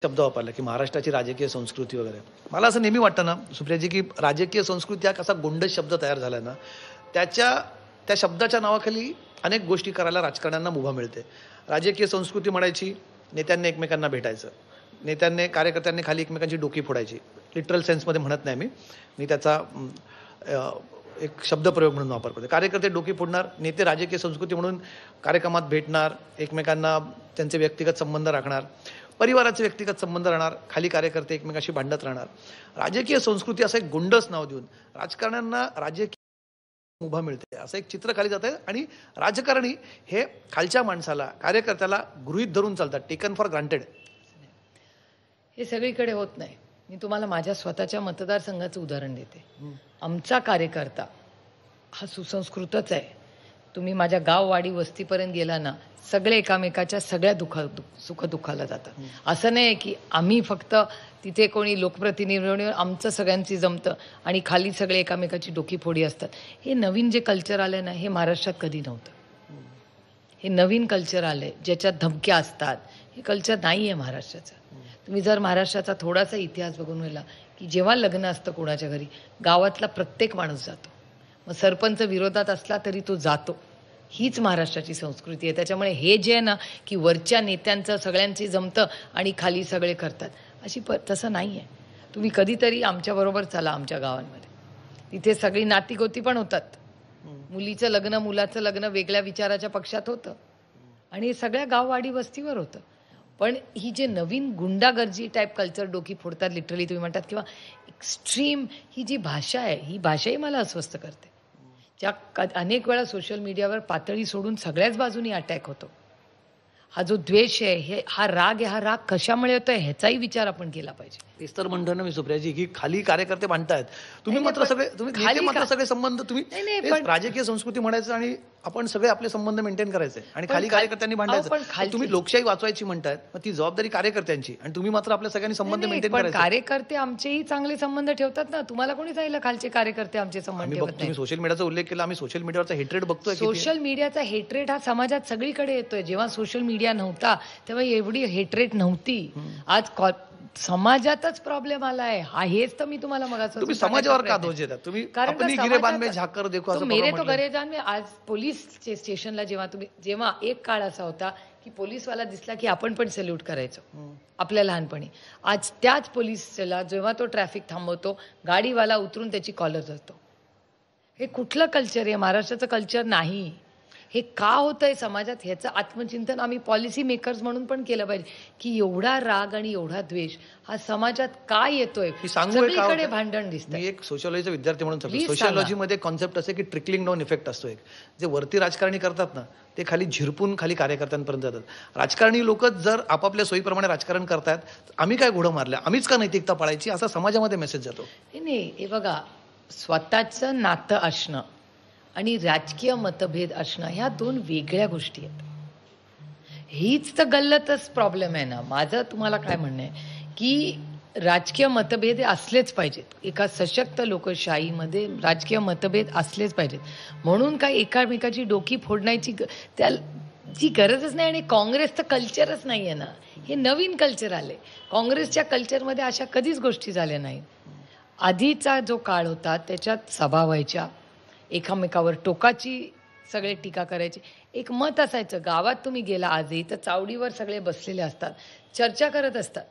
शब्द वापरला की महाराष्ट्राची राजकीय संस्कृती वगैरे. मला असं नेहमी वाटतं ना सुप्रियाजी, की राजकीय संस्कृती हा कसा गोंडस शब्द तयार झाला ना, त्या शब्दाच्या नावाखाली अनेक गोष्टी करायला राजकारण्यांना मुभा मिळते. राजकीय संस्कृती म्हणायची, नेत्यांनी एकमेकांना भेटायचं, नेत्यांनी कार्यकर्त्यांनी खाली एकमेकांची डोकी फोडायची. लिटरल सेन्समध्ये म्हणत नाही मी त्याचा एक शब्दप्रयोग म्हणून वापर करतो. कार्यकर्ते डोकी फोडणार, नेते राजकीय संस्कृती म्हणून कार्यक्रमात भेटणार, एकमेकांना त्यांचे व्यक्तिगत संबंध राखणार, परिवाराचे व्यक्तिगत संबंध राहणार, खाली कार्यकर्ते एकमेकांशी भांडत राहणार. राजकीय संस्कृती असं एक गोंडस नाव देऊन राजकारण्यांना राजकीय मुभा मिळते असं एक चित्र खाली जात आहे. आणि राजकारणी हे खालच्या माणसाला, कार्यकर्त्याला गृहीत धरून चालतात, टेकन फॉर ग्रांटेड. हे सगळीकडे होत नाही. मी तुम्हाला माझ्या स्वतःच्या मतदारसंघाचं उदाहरण देते. आमचा कार्यकर्ता हा सुसंस्कृतच आहे. तुम्ही माझ्या गाववाडी वस्तीपर्यंत गेला ना, सगळे एकामेकाच्या सगळ्या सुखदुःखाला जातात. असं नाही की आम्ही फक्त तिथे कोणी लोकप्रतिनिधी, आमचं सगळ्यांची जमतं आणि खाली सगळे एकामेकाची डोकीफोडी असतात. हे नवीन जे कल्चर आलंय ना, हे महाराष्ट्रात कधी नव्हतं. हे नवीन कल्चर आलंय ज्याच्यात धमक्या असतात. हे कल्चर नाही आहे महाराष्ट्राचं. तुम्ही जर महाराष्ट्राचा थोडासा इतिहास बघून गेला की जेव्हा लग्न असतं कोणाच्या घरी, गावातला प्रत्येक माणूस जातो. मग सरपंच विरोधात असला तरी तो जातो. हीच महाराष्ट्राची संस्कृती आहे. त्याच्यामुळे हे जे आहे ना की वरच्या नेत्यांचं सगळ्यांची जमतं आणि खाली सगळे करतात, तसं नाही आहे. तुम्ही कधीतरी आमच्याबरोबर चला आमच्या गावांमध्ये, तिथे सगळी नातीगोती पण होतात. मुलीचं लग्न मुलाचं लग्न वेगळ्या विचाराच्या पक्षात होतं आणि सगळ्या गाववाडी वस्तीवर होतं. पण ही जे नवीन गुंडागर्जी टाईप कल्चर डोकी फोडतात, लिटरली तुम्ही म्हणतात, किंवा एक्स्ट्रीम ही जी भाषा आहे, ही भाषाही मला अस्वस्थ करते. ज्या अनेक वेळा सोशल मीडियावर पातळी सोडून सगळ्याच बाजूनी अटॅक होतो. हा जो द्वेष आहे, हा राग आहे, हा राग कशामुळे होतोय ह्याचाही विचार आपण केला पाहिजे. तेच तर म्हणतो ना मी सुप्रियाजी, की खाली कार्यकर्ते भांडतायत, तुम्ही मात्र सगळे संबंध, तुम्ही राजकीय संस्कृती म्हणायचं आणि आपण सगळे आपले संबंध मेंटेन करायचे आणि खाली कार्यकर्त्यांनी भांडायचं. तुम्ही लोकशाही वाचवायची म्हणतायत, मग ती जबाबदारी कार्यकर्त्यांची, आणि तुम्ही मात्र आपल्या सगळ्यांनी संबंध मेंटेन करायचे. कार्यकर्ते आमचेही चांगले संबंध ठेवतात ना. तुम्हाला कोणी सांगितलं खालचे कार्यकर्ते आमचे संबंध ठेवत नाही? तुम्ही सोशल मीडियाचा उल्लेख केला, आम्ही सोशल मीडियावरचा हेट्रेड बघतोय. सोशल मीडियाचा हेट्रेड हा समाजात सगळीकडे येतोय. जेव्हा सोशल मीडिया नव्हता तेव्हा एवढी हेट्रेड नव्हती. आज समाजातच प्रॉब्लेम आलाय. हेच तर मी तुम्हाला मगाचं, तुम्ही समाजावर का दोष देतात? तुम्ही अपनी गिरेबान में झाकर देखो असं मेरे तो गरेबान में. आज पोलीस स्टेशनला जेव्हा एक काळ असा होता की पोलीसवाला दिसला की आपण पण सॅल्यूट करायचो आपल्या लहानपणी. आज त्याच पोलीसला जेव्हा तो ट्रॅफिक थांबवतो, गाडीवाला उतरून त्याची कॉलर धरतो. हे कुठलं कल्चर आहे? महाराष्ट्राचं कल्चर नाही. हे का होतंय समाजात ह्याचं आत्मचिंतन आम्ही पॉलिसी मेकर्स म्हणून पण केलं पाहिजे, की एवढा राग आणि एवढा द्वेष हा समाजात का येतोय? सगळीकडे भांडण दिसतं. मी एक सोशिओलॉजीचा विद्यार्थी म्हणून सांगतो, सोशिओलॉजीमध्ये कॉन्सेप्ट असे की ट्रिकलिंग डाऊन इफेक्ट असतो. एक जे वरती राजकारणी करतात ना, ते खाली झिरपून खाली कार्यकर्त्यांपर्यंत जातात. राजकारणी लोक जर आपापल्या सोयीप्रमाणे राजकारण करतायत, आम्ही काय घोडं मारलं, आम्हीच का नैतिकता पाळायची, असा समाजामध्ये मेसेज जातो. नाही, हे बघा, स्वतःचं नातं असणं आणि राजकीय मतभेद असणं ह्या दोन वेगळ्या गोष्टी आहेत. हीच तर गल्लतच प्रॉब्लेम आहे ना. माझं तुम्हाला काय म्हणणं आहे की राजकीय मतभेद हे असलेच पाहिजेत. एका सशक्त लोकशाहीमध्ये राजकीय मतभेद असलेच पाहिजेत. म्हणून काय एकामेकाची डोकी फोडण्याची जी गरजच नाही. आणि काँग्रेसचं कल्चरच नाही आहे ना, हे नवीन कल्चर आले. काँग्रेसच्या कल्चरमध्ये अशा कधीच गोष्टी झाल्या नाहीत. आधीचा जो काळ होता त्याच्यात सभा व्हायच्या, एकामेकावर टोकाची सगळे टीका करायची. एक मत असायचं. गावात तुम्ही गेला आजही तर चावडीवर सगळे बसलेले असतात, चर्चा करत असतात,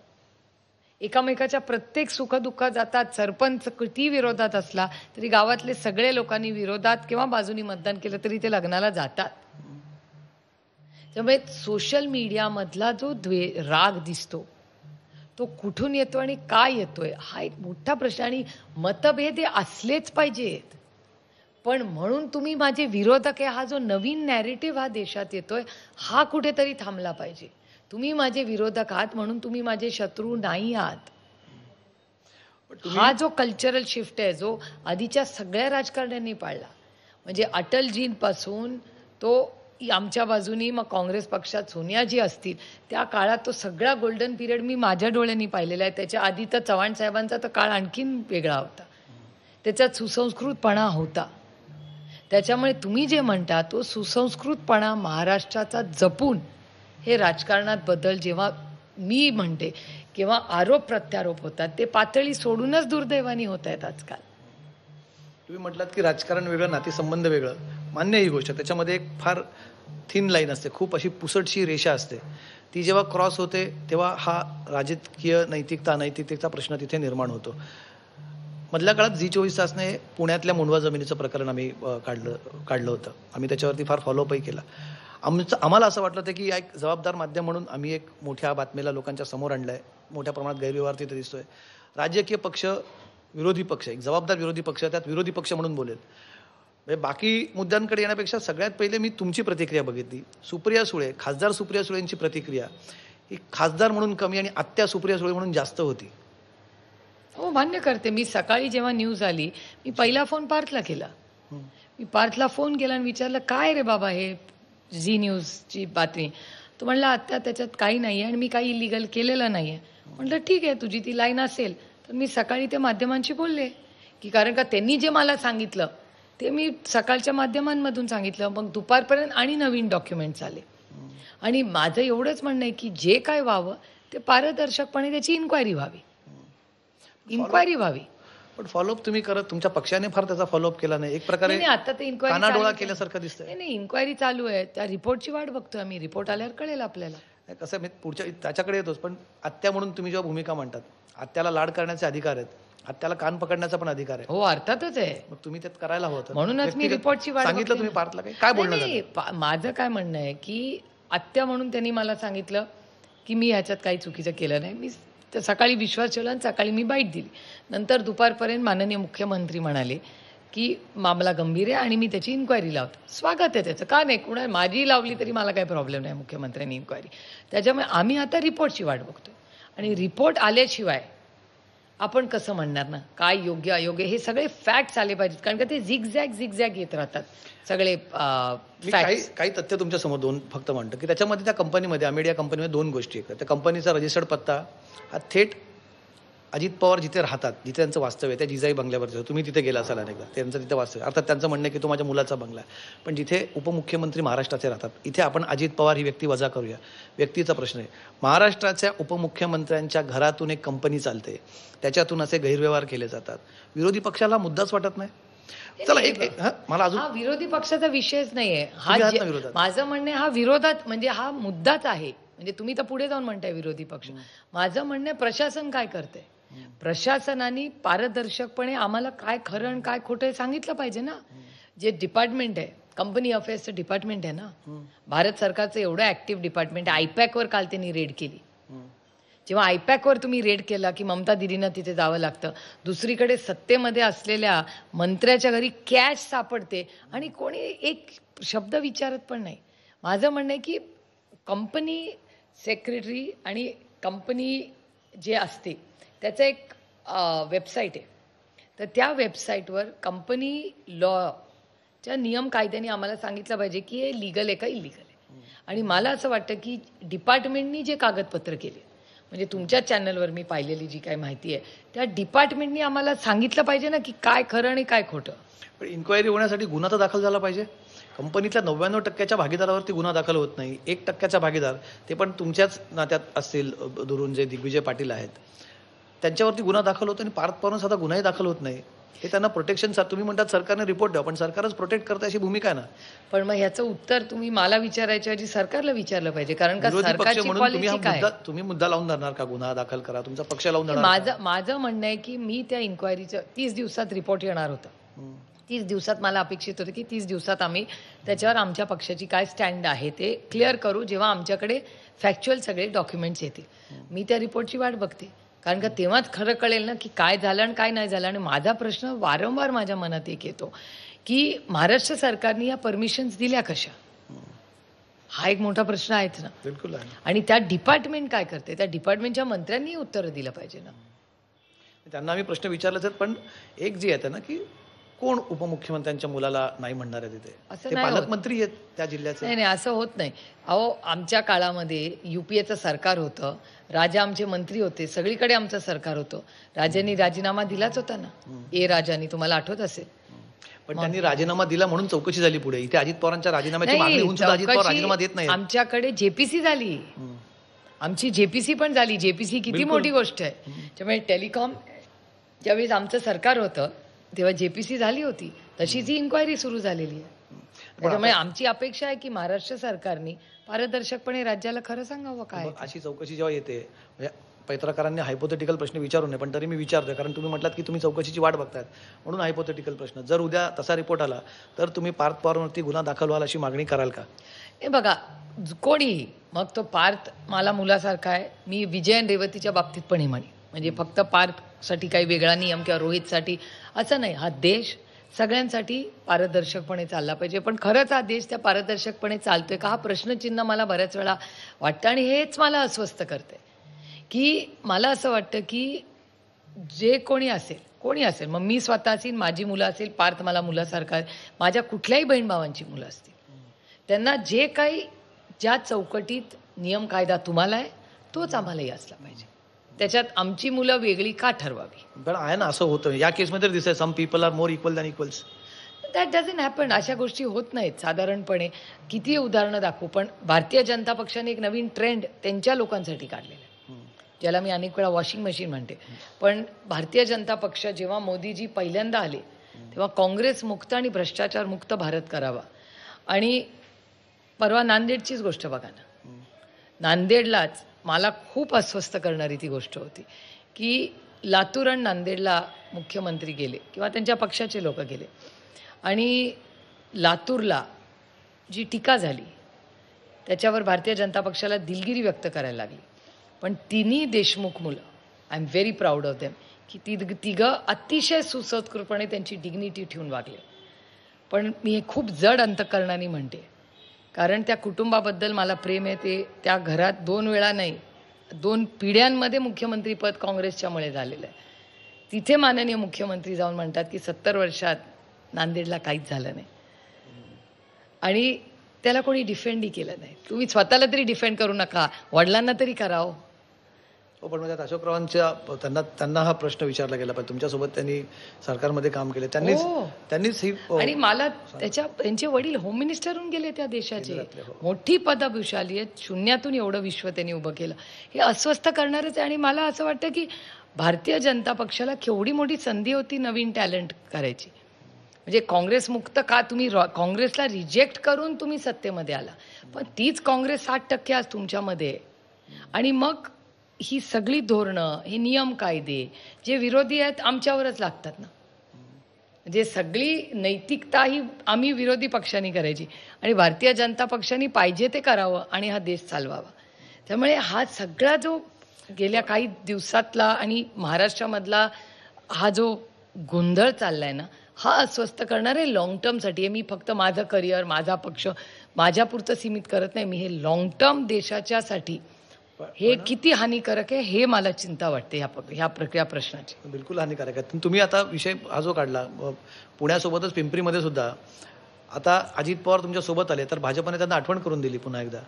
एकामेकाच्या प्रत्येक सुखदुःखात जातात. सरपंच किती विरोधात असला तरी गावातले सगळे लोकांनी विरोधात किंवा बाजूनी मतदान केलं तरी ते लग्नाला जातात. त्यामुळे सोशल मीडियामधला जो राग दिसतो तो कुठून येतो आणि काय येतोय हा एक मोठा प्रश्न. आणि मतभेद हे असलेच पाहिजेत, पण म्हणून तुम्ही माझे विरोधक आहे हा जो नवीन नॅरेटिव्ह हा देशात येतोय, हा कुठेतरी थांबला पाहिजे. तुम्ही माझे विरोधक आहात म्हणून तुम्ही माझे शत्रू नाही आहात. हा जो कल्चरल शिफ्ट आहे जो आधीच्या सगळ्या राजकारण्यांनी पाळला, म्हणजे अटलजींपासून तो आमच्या बाजूनी, मग काँग्रेस पक्षात सोनियाजी असतील, त्या काळात तो सगळा गोल्डन पिरियड मी माझ्या डोळ्यांनी पाहिलेला आहे. त्याच्या आधी तर चव्हाण साहेबांचा तर काळ आणखीन वेगळा होता. त्याच्यात सुसंस्कृतपणा होता. त्याच्यामुळे तुम्ही जे म्हणता तो सुसंस्कृतपणा महाराष्ट्राचा जपून हे राजकारणात बदल, जेव्हा मी म्हणते किंवा आरोप प्रत्यारोप होतात ते पातळी सोडूनच दुर्दैवाने होत आहेत आजकाल. तुम्ही म्हटलात की राजकारण वेगळं, नातेसंबंध वेगळं. मान्य ही गोष्ट. त्याच्यामध्ये एक फार थिन लाईन असते, खूप अशी पुसटशी रेषा असते. ती जेव्हा क्रॉस होते तेव्हा हा राजकीय नैतिकता अनैतिकतेचा प्रश्न तिथे निर्माण होतो. मधल्या काळात झी 24 तासने पुण्यातल्या मुंडवा जमिनीचं प्रकरण आम्ही काढलं होतं. आम्ही त्याच्यावरती फार फॉलोअपही केला. आम्हाला असं वाटलं होतं की एक जबाबदार माध्यम म्हणून आम्ही एक मोठ्या बातमीला लोकांच्या समोर आणलंय. मोठ्या प्रमाणात गैरव्यवहार तिथे दिसतोय. राजकीय पक्ष, विरोधी पक्ष, एक जबाबदार विरोधी पक्ष त्यात विरोधी पक्ष म्हणून बोलेल. म्हणजे बाकी मुद्द्यांकडे येण्यापेक्षा सगळ्यात पहिले मी तुमची प्रतिक्रिया बघितली. सुप्रिया सुळे, खासदार सुप्रिया सुळेंची प्रतिक्रिया ही खासदार म्हणून कमी आणि आत्या सुप्रिया सुळे म्हणून जास्त होती. हो, मान्य करते. मी सकाळी जेव्हा न्यूज आली मी पहिला फोन पार्थला केला. मी पार्थला फोन केला आणि विचारलं, काय रे बाबा हे झी न्यूजची बातमी? तो म्हणला, आत्ता त्याच्यात काही नाही आहे आणि मी काही इलिगल केलेलं नाही आहे. म्हटलं ठीक आहे, तुझी ती लाईन असेल. तर मी सकाळी त्या माध्यमांशी बोलले की कारण का त्यांनी जे मला सांगितलं ते मी सकाळच्या माध्यमांमधून सांगितलं. मग दुपारपर्यंत आणि नवीन डॉक्युमेंट्स आले आणि माझं एवढंच म्हणणं आहे की जे काय व्हावं ते पारदर्शकपणे त्याची इन्क्वायरी व्हावी. पण फॉलोअप तुम्ही करत, तुमच्या पक्षाने फार त्याचा फॉलोअप केला नाही. एक प्रकारे नाही, आता ते इन्क्वायरी कानाडोळा केल्यासारखं दिसतंय. नाही, इन्क्वायरी चालू आहे. त्या रिपोर्टची वाट बघतोय आम्ही. रिपोर्ट आल्यावर कळेल आपल्याला. कसं मी पुढच्या त्याच्याकडे येतोच. पण आत्या म्हणून तुम्ही जेव्हा भूमिका मांडतात, आत्याला लाड करण्याचे अधिकार आहेत, आत्याला कान पकडण्याचा पण अधिकार आहे. हो, अर्थातच आहे. मग तुम्ही त्यात करायला हवं. म्हणूनच मी रिपोर्टची वाट सांगितलं. तुम्ही पार्थला काय बोलणं झालं? माझं काय म्हणणं आहे की आत्या म्हणून त्यांनी मला सांगितलं की मी ह्याच्यात काही चुकीचं केलं नाही. मी सकाळी विश्वास ठेवला आणि सकाळी मी बाईट दिली. नंतर दुपारपर्यंत माननीय मुख्यमंत्री म्हणाले की मामला गंभीर आहे आणि मी त्याची इन्क्वायरी लावतो. स्वागत आहे त्याचं, का नाही, कुणा माझी लावली तरी मला काही प्रॉब्लेम नाही मुख्यमंत्र्यांनी इन्क्वायरी. त्याच्यामुळे आम्ही आता रिपोर्टची वाट बघतो आणि रिपोर्ट आल्याशिवाय आपण कसं म्हणणार ना काय योग्य अयोग्य. हे सगळे फॅक्ट्स आले पाहिजेत कारण का ते झिगझॅग येत राहतात सगळे. काही तथ्य तुमच्या समोर दोन फक्त म्हणतो की त्याच्यामध्ये त्या कंपनीमध्ये, अमेडिया कंपनीमध्ये दोन गोष्टी आहेत. त्या कंपनीचा रजिस्टर्ड पत्ता हा थेट अजित पवार जिथे राहतात, जिथे त्यांचं वास्तव्य आहे, त्या जिजाई बंगल्यावरचं. तुम्ही तिथे गेला असाल अनेकदा. त्यांचं तिथे वास्तव्य, अर्थात त्यांचं म्हणणं आहे की तो माझ्या मुलाचा बंगला आहे. पण जिथे उपमुख्यमंत्री महाराष्ट्राचे राहतात, इथे आपण अजित पवार ही व्यक्ती वजा करूया. व्यक्तीचा प्रश्न आहे. महाराष्ट्राच्या उपमुख्यमंत्र्यांच्या घरातून एक कंपनी चालते, त्याच्यातून असे गैरव्यवहार केले जातात. विरोधी पक्षाला मुद्दाच वाटत नाही? चला मला अजून, हा विरोधी पक्षाचा विषयच नाहीये. माझं म्हणणं हा विरोधात म्हणजे हा मुद्दाच आहे. म्हणजे तुम्ही तर पुढे जाऊन म्हणताय विरोधी पक्ष. माझं म्हणणं प्रशासन काय करते. प्रशासनाने पारदर्शकपणे आम्हाला काय खरं आणि काय खोटं सांगितलं पाहिजे ना. जे डिपार्टमेंट आहे, कंपनी अफेअर्सचं डिपार्टमेंट आहे ना, भारत सरकारचं एवढं ऍक्टिव्ह डिपार्टमेंट आहे. आयपॅकवर काल त्यांनी रेड केली. जेव्हा आयपॅकवर तुम्ही रेड केला की ममता दिदींना तिथे जावं लागतं. दुसरीकडे सत्तेमध्ये असलेल्या मंत्र्याच्या घरी कॅश सापडते आणि कोणी एक शब्द विचारत पण नाही. माझं म्हणणं आहे की कंपनी सेक्रेटरी आणि कंपनी जे असते त्याचं एक वेबसाईट आहे. तर त्या वेबसाईटवर कंपनी लॉच्या नियम कायद्याने आम्हाला सांगितलं पाहिजे की हे लिगल आहे का इलिगल आहे. आणि मला असं वाटतं की डिपार्टमेंटनी जे कागदपत्र केले, म्हणजे तुमच्या चॅनलवर मी पाहिलेली जी काही माहिती आहे त्या डिपार्टमेंटनी आम्हाला सांगितलं पाहिजे ना की काय खरं आणि काय खोटं. पण इन्क्वायरी होण्यासाठी गुन्हा तर दाखल झाला पाहिजे. कंपनीतल्या 99% भागीदारावरती गुन्हा दाखल होत नाही. 1% भागीदार, ते पण तुमच्याच नात्यात असतील दुरून, जे दिग्विजय पाटील आहेत, त्यांच्यावरती गुन्हा दाखल होतो आणि पार्थ पवार साधा गुन्हाही दाखल होत नाही. हे त्यांना प्रोटेक्शन. तुम्ही म्हणतात सरकारने रिपोर्ट द्या, पण सरकारच प्रोटेक्ट करता अशी भूमिका आहे ना. पण मग ह्याचं उत्तर तुम्ही मला विचारायच्या ऐवजी सरकारला विचारलं पाहिजे. कारण का सरकारची पॉलिसी काय. तुम्ही मुद्दा लावून धरणार का गुन्हा दाखल करा, तुमचा पक्ष लावून धरणार? माझं म्हणणं आहे की मी त्या इन्क्वायरीचं 30 दिवसात रिपोर्ट येणार होता. 30 दिवसात मला अपेक्षित होतं की 30 दिवसात आम्ही त्याच्यावर आमच्या पक्षाची काय स्टँड आहे ते क्लिअर करू, जेव्हा आमच्याकडे फॅक्च्युअल सगळे डॉक्युमेंट्स येतील. मी त्या रिपोर्टची वाट बघते कारण का तेव्हाच खरं कळेल ना की काय झालं आणि काय नाही झालं. आणि माझा प्रश्न वारंवार माझ्या मनात एक येतो की महाराष्ट्र सरकारने या परमिशन्स दिल्या कशा. हा एक मोठा प्रश्न आहेच ना. बिलकुल आहे. आणि त्या डिपार्टमेंट काय करते, त्या डिपार्टमेंटच्या मंत्र्यांनी उत्तर दिलं पाहिजे ना. त्यांना आम्ही प्रश्न विचारलेच आहेत. पण एक जी आहे ना की कोण उपमुख्यमंत्र्यांच्या मुलाला नाही म्हणणार आहे तिथे? असं ते नाही पालकमंत्री आहेत त्या जिल्ह्याचे. नाही, असं होत नाही. अहो, आमच्या काळामध्ये युपीएचं सरकार होतं, राजा आमचे मंत्री होते, सगळीकडे आमचं सरकार होतं. राजांनी राजीनामा दिलाच होता ना. राजांनी, तुम्हाला आठवत असेल. पण त्यांनी राजीनामा दिला म्हणून चौकशी झाली पुढे. इथे अजित पवारांच्या राजीनाम्याची मागणी होऊन सुद्धा अजित पवार राजीनामा देत नाही. आमच्याकडे जेपीसी झाली. आमची जेपीसी पण झाली. जेपीसी किती बिलकुल. मोठी गोष्ट आहे. त्यामुळे टेलिकॉम ज्यावेळेस आमचं सरकार होतं तेव्हा जेपीसी झाली होती, तशीच ही इन्क्वायरी सुरू झालेली आहे. त्याच्यामुळे आमची अपेक्षा आहे की महाराष्ट्र सरकारने पारदर्शकपणे राज्याला खरं सांगावं काय मग अशी चौकशी जेव्हा येते, म्हणजे पत्रकारांनी हायपोथेटिकल प्रश्न विचारू नये, पण तरी मी विचारतोय कारण तुम्ही म्हटलात की तुम्ही चौकशीची वाट बघतायत, म्हणून हायपोथेटिकल प्रश्न. जर उद्या तसा रिपोर्ट आला तर तुम्ही पार्थ पवारांवरती गुन्हा दाखल व्हाल अशी मागणी कराल का? हे बघा, कोणीही, मग तो पार्थ मला मुलासारखा आहे. मी विजय आणि रेवतीच्या बाबतीत पण हे म्हणेन, म्हणजे फक्त पार्थसाठी काही वेगळा नियम किंवा रोहितसाठी असं नाही. हा देश सगळ्यांसाठी पारदर्शकपणे चालला पाहिजे. पण खरंच हा देश त्या पारदर्शकपणे चालतोय का, हा प्रश्नचिन्ह मला बऱ्याच वेळा वाटतं. आणि हेच मला अस्वस्थ करते की मला असं वाटतं की जे कोणी असेल, मग मी स्वतः असेल, माझी मुलं असेल, पार्थ मला मुलासारखा आहे, माझ्या कुठल्याही बहीण भावांची मुलं असतील, त्यांना जे काही ज्या चौकटीत नियम कायदा तुम्हाला आहे तोच आम्हालाही असला पाहिजे. त्याच्यात आमची मुलं वेगळी का ठरवावी? पण आहे ना, असं होतं या केसमध्ये दिसतंय, some people are more equal than equals. That doesn't happen. अशा गोष्टी होत नाहीत साधारणपणे. किती उदाहरणं दाखवू, पण भारतीय जनता पक्षाने एक नवीन ट्रेंड त्यांच्या लोकांसाठी काढलेला आहे, ज्याला मी अनेक वेळा वॉशिंग मशीन म्हणते. पण भारतीय जनता पक्ष जेव्हा मोदीजी पहिल्यांदा आले तेव्हा काँग्रेस मुक्त आणि भ्रष्टाचार मुक्त भारत करावा. आणि परवा नांदेडचीच गोष्ट बघा ना, नांदेडलाच मला खूप अस्वस्थ करणारी ती गोष्ट होती की लातूर आणि नांदेडला मुख्यमंत्री गेले किंवा त्यांच्या पक्षाचे लोक गेले आणि लातूरला जी टीका झाली त्याच्यावर भारतीय जनता पक्षाला दिलगिरी व्यक्त करायला लागली. पण तिन्ही देशमुख मुलं, I am very proud of them, की तिघं अतिशय सुसंस्कृतपणे त्यांची डिग्निटी ठेवून वागले. पण मी हे खूप जड अंतःकरणाने म्हणते, कारण त्या कुटुंबाबद्दल मला प्रेम आहे. ते त्या घरात 2 वेळा नाही, 2 पिढ्यांमध्ये मुख्यमंत्रीपद काँग्रेसच्यामुळे झालेलं आहे. तिथे माननीय मुख्यमंत्री जाऊन म्हणतात की 70 वर्षात नांदेडला काहीच झालं नाही, आणि त्याला कोणी डिफेंडही केलं नाही. तुम्ही स्वतःला तरी डिफेंड करू नका, वडिलांना तरी करावं. हो, पण म्हणजे अशोकरावांच्या त्यांना हा प्रश्न विचारला गेला पाहिजे. तुमच्यासोबत त्यांनी सरकारमध्ये काम केले, त्यांनीच ही आणि मला त्यांचे वडील होम मिनिस्टर होऊन गेले त्या देशाचे, मोठी पदभूषाली आहेत. शून्यातून एवढं विश्व त्यांनी उभं केलं. हे अस्वस्थ करणारच आहे. आणि मला असं वाटतं की भारतीय जनता पक्षाला केवढी मोठी संधी होती नवीन टॅलेंट करायची. म्हणजे काँग्रेस मुक्त का, तुम्ही काँग्रेसला रिजेक्ट करून तुम्ही सत्तेमध्ये आला, पण तीच काँग्रेस 60% आज तुमच्यामध्ये आहे. आणि मग ही सगळी धोरणं, हे नियम कायदे जे विरोधी आहेत आमच्यावरच लागतात ना. म्हणजे सगळी नैतिकता ही आम्ही विरोधी पक्षांनी करायची आणि भारतीय जनता पक्षाने पाहिजे ते करावं आणि हा देश चालवावा. त्यामुळे हा सगळा जो गेल्या काही दिवसातला आणि महाराष्ट्रामधला हा जो गोंधळ चाललाय ना, हा अस्वस्थ करणार आहे लॉंग टर्मसाठी आहे. मी फक्त माझं करिअर, माझा पक्ष माझ्यापुरतं सीमित करत नाही. मी हे लॉंग टर्म देशाच्यासाठी हे किती हानिकारक आहे हे मला चिंता वाटते ह्या प्रश्नाची. बिलकुल हानिकारक आहे. तुम्ही आता विषय हा जो काढला, पुण्यासोबतच पिंपरीमध्ये सुद्धा आता अजित पवार तुमच्या सोबत आले, तर भाजपने त्यांना आठवण करून दिली पुन्हा एकदा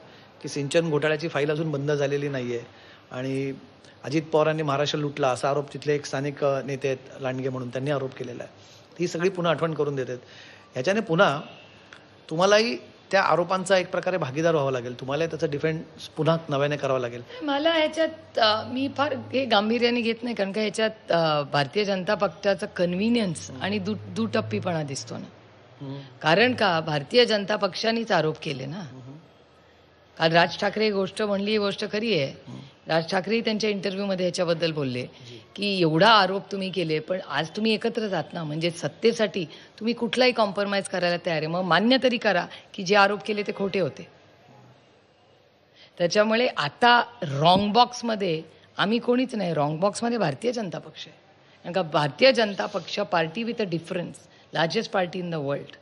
की सिंचन घोटाळ्याची फाईल अजून बंद झालेली नाहीये आणि अजित पवारांनी महाराष्ट्र लुटला असा आरोप तिथले एक स्थानिक नेते आहेत लांडगे म्हणून, त्यांनी आरोप केलेला आहे. ही सगळी पुन्हा आठवण करून देतात. ह्याच्याने पुन्हा तुम्हालाही त्या आरोपांचा एक प्रकारे भागीदार व्हावं लागेल, तुम्हाला त्याचं डिफेन्स पुन्हा नव्याने करावं लागेल. मला ह्याच्यात मी फार हे गांभीर्याने घेत नाही, कारण का ह्याच्यात भारतीय जनता पक्षाचं कन्व्हिनियन्स आणि दुटप्पीपणा दिसतो ना. कारण का भारतीय जनता पक्षानेच आरोप केले ना. काल राज ठाकरे गोष्ट म्हणली, ही गोष्ट खरी आहे. राज ठाकरे त्यांच्या इंटरव्ह्यूमध्ये ह्याच्याबद्दल बोलले की एवढा आरोप तुम्ही केले, पण आज तुम्ही एकत्र जात ना, म्हणजे सत्तेसाठी तुम्ही कुठलाही कॉम्प्रोमाइज करायला तयार आहे. मग मान्य तरी करा की जे आरोप केले ते खोटे होते. त्याच्यामुळे आता रॉंग बॉक्समध्ये आम्ही कोणीच नाही, रॉंग बॉक्समध्ये भारतीय जनता पक्ष आहे. कारण का भारतीय जनता पक्ष party with a difference, largest party in the world,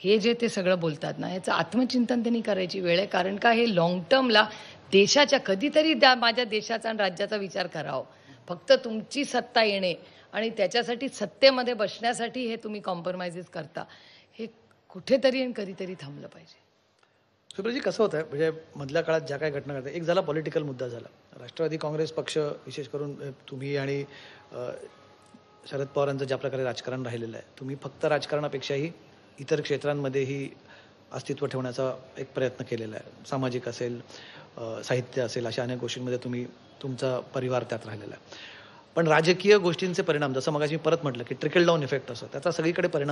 हे जे ते सगळं बोलतात ना, याचं आत्मचिंतन त्यांनी करायची वेळ आहे. कारण का हे लॉंग टर्मला देशाच्या, कधीतरी माझ्या देशाचा आणि राज्याचा विचार करावा. फक्त तुमची सत्ता येणे आणि त्याच्यासाठी सत्तेमध्ये बसण्यासाठी हे तुम्ही कॉम्प्रोमाइजेस करता, हे कुठेतरी आणि कधीतरी थांबलं पाहिजे. सुप्रियाजी, कसं होतं म्हणजे मधल्या काळात ज्या काही घटना घडतात, एक झाला पॉलिटिकल मुद्दा झाला, राष्ट्रवादी काँग्रेस पक्ष विशेष करून तुम्ही आणि शरद पवारांचं ज्या प्रकारे राजकारण राहिलेलं आहे, तुम्ही फक्त राजकारणापेक्षाही इतर क्षेत्रांमध्येही अस्तित्व ठेवण्याचा एक प्रयत्न केलेला आहे. सामाजिक असेल, साहित्य असेल, अशा अनेक गोष्टींमध्ये तुमचा परिवार त्यात राहिलेला आहे. पण राजकीय गोष्टींचे परिणाम, जसं मगाशी मी परत म्हटलं की ट्रिकल डाऊन इफेक्ट असतो, त्याचा सगळीकडे परिणाम